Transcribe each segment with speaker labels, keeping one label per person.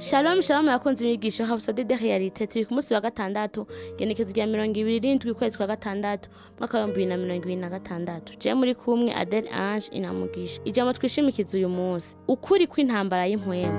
Speaker 1: Shalom shalom yakunze imigisho Rhapsodie de réalités turi ku munsi wa gatandatu igenekerezo rya 27 ukwezi kwa gatandatu mwaka wa 2026 je muri kumwe Adel Ange inamugisha ijambo twishimikiza uyu munsi ukuri kw'intambara y'impwemu.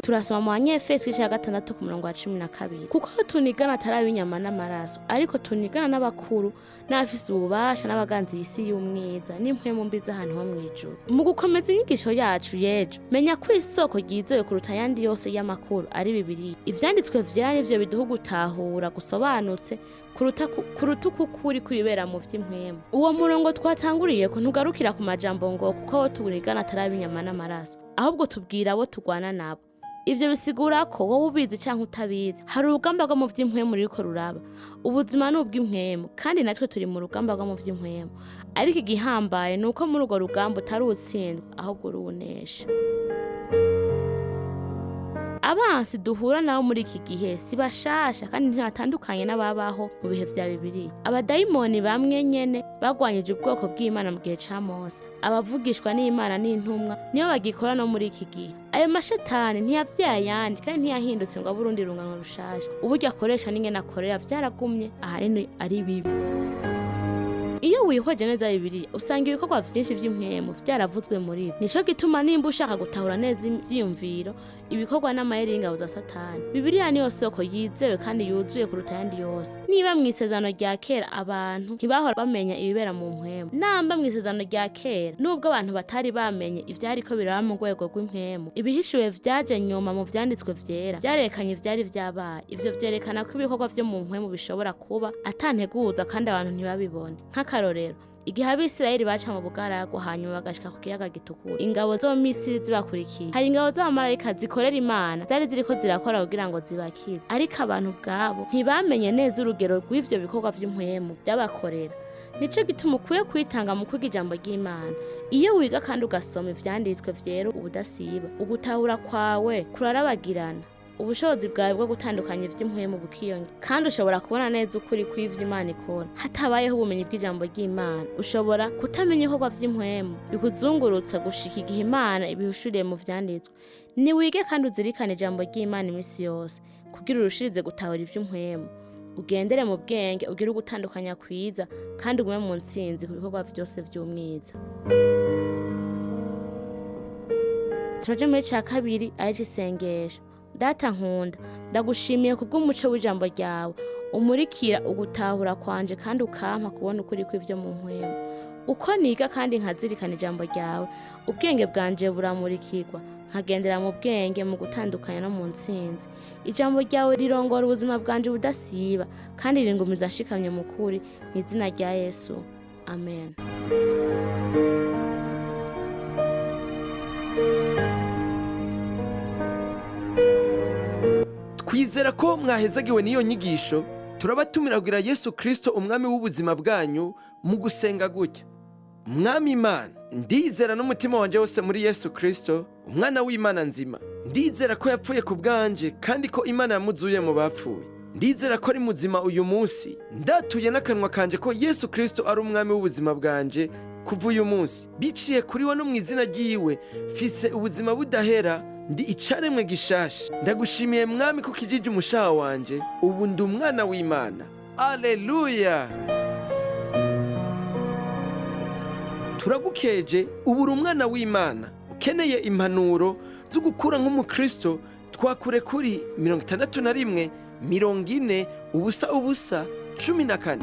Speaker 1: Turasoma mu Banyefeso cya gatandatu ku murongo wa 12 kuko tunigana atari inyama n'amaraso ariko tunigana n'abakuru n'abafise ububasha n'abaganzi y'isi y'umwiza n'impwemu mbi z'ahantu ho mw'ijuru. Mu gukomeza inyigisho yacu yejo menya ko isoko ryizewe kuruta yandi yose y'amakuru ari Bibiliya. Ivyanditswe vyera nivyo biduha gutahura gusobanutse kuruta ukuri kwibera mu vy'impwemu. Uwo murongo twatanguriye ko ntugarukira ku majambo ngo kuko abo tunigana atari inyama n'amaraso ahubwo tubwira abo tugwana nabo. Ivyo bisigura ko wowe ubizi canke utabizi hari urugamba rwo mu vy'impwemu ruriko ruraba. Ubuzima n'ubw'impwemu kandi natwe turi mu rugamba rwo mu vy'impwemu. Ariko igihambaye nuko muri urwo rugamba utarutsindwa ahubwo urunesha. Abansi duhura nabo muri iki gihe si bashasha kandi ntibatandukanye n'ababaho mu bihe vya Bibiliya. Abadayimoni bamwe nyene bagwanyije ubwoko bw'Imana mu gihe ca Mose. Abavugishwa n'Imana n'intumwa niyo bagikora no muri iki gihe. Ayo mashetani ntiyavyaye ayandi kandi ntiyahindutse ngo aburundi rungano rushaje. Uburyo akoresha n'ingene akorera vyaragumye ahanini ari bibi. Iyo wihweje neza Bibiliya usanga ibikorwa vyinshi vy'impwemu vyaravuzwe muri ibi. Nico gituma nimba ushaka gutahura neza ivyiyumviro ibikorwa n'amayeri y'ingabo za Satani. Bibiliya niyo soko yizewe kandi yuzuye kuruta yandi yose. Niba mw'isezerano rya kera abantu ntibahora bamenya ibibera mu mpwemu. Namba mw'isezerano rya kera nubwo abantu batari bamenye ivyariko biraba mu rwego rw'impwemu. Ibihishuwe vyaje nyuma mu vyanditswe vyera vyarekanye ivyari vyabaye. Ivyo vyerekana ko ibikorwa vyo mu mpwemu bishobora kuba atanteguza kandi abantu ntibabibone. Nk'akarorero igihe Abisirayeli baca mu bugaragwa hanyuma bagashika ku kiyaga gitukura ingabo zo mu Misiri zibakurikiye hari ingabo z'abamarayika zikorera Imana zari ziriko zirakora kugira ngo zibakize ariko abantu bwabo ntibamenye neza urugero rw'ivyo bikorwa vy'impwemu vyabakorera. Nico gituma ukwiye kwitanga mu kwiga ijambo ry'Imana. Iyo wiga kandi ugasoma ivyanditswe vyera ubudasiba ugutahura kwawe kurarabagirana. Ubushobozi bwawe bwo gutandukanya ivy'impwemu bukiyonge kandi ushobora kubona neza ukuri kw'ivyo Imana ikora. Hatabayeho ubumenyi bw'ijambo ry'Imana ushobora kutamenya ibikorwa vy'impwemu bikuzungurutsa gushika igihe Imana ibihushuriye mu vyanditswe. Ni wige kandi uzirikane ijambo ry'Imana imisi yose kugira urushirize gutahura ivy'impwemu. Ugendere mu bwenge ugire ugutandukanya kwiza kandi ugume mu ntsinzi ku bikorwa vyose vy'umwiza. Turaje muri ca kabiri ari isengesho. Data nkunda ndagushimiye kubw'umuco w'ijambo ryawe umurikira ugutahura kwanje kandi ukampa kubona ukuri kw'ivyo mu mpwemu. Uko niga kandi nkazirikana ijambo ryawe ubwenge bwanje buramurikirwa nkagendera mu bwenge mu gutandukanya no mu ntsinzi. Ijambo ryawe rirongora ubuzima bwanje budasiba kandi ringumiza nshikamye mu kuri mw'izina rya Yesu amen.
Speaker 2: Twizera ko mwahezagiwe n'iyo nyigisho. Turabatumira kugira Yesu Kristo umwami w'ubuzima bwanyu mu gusenga gutya. Mwami Imana, ndizera n'umutima wanje wose muri Yesu Kristo umwana w'Imana nzima. Ndizera ko yapfuye ku bwanje kandi ko Imana yamuzuye mu bapfuye. Ndizera ko ari muzima uyu munsi. Ndatuye n'akanwa kanje ko Yesu Kristo ari umwami w'ubuzima bwanje kuva uyu munsi. Biciye kuri we no mw'izina ryiwe fise ubuzima budahera. Ndi icaremwe gishasha. Ndagushimiye mwami ko kijije umushaha wanje ubu ndi umwana w'Imana. Alleluya. Turagukeje ubu uri umwana w'Imana ukeneye impanuro zo gukura nk'umukristo. Twakure kuri 61 40 14 14.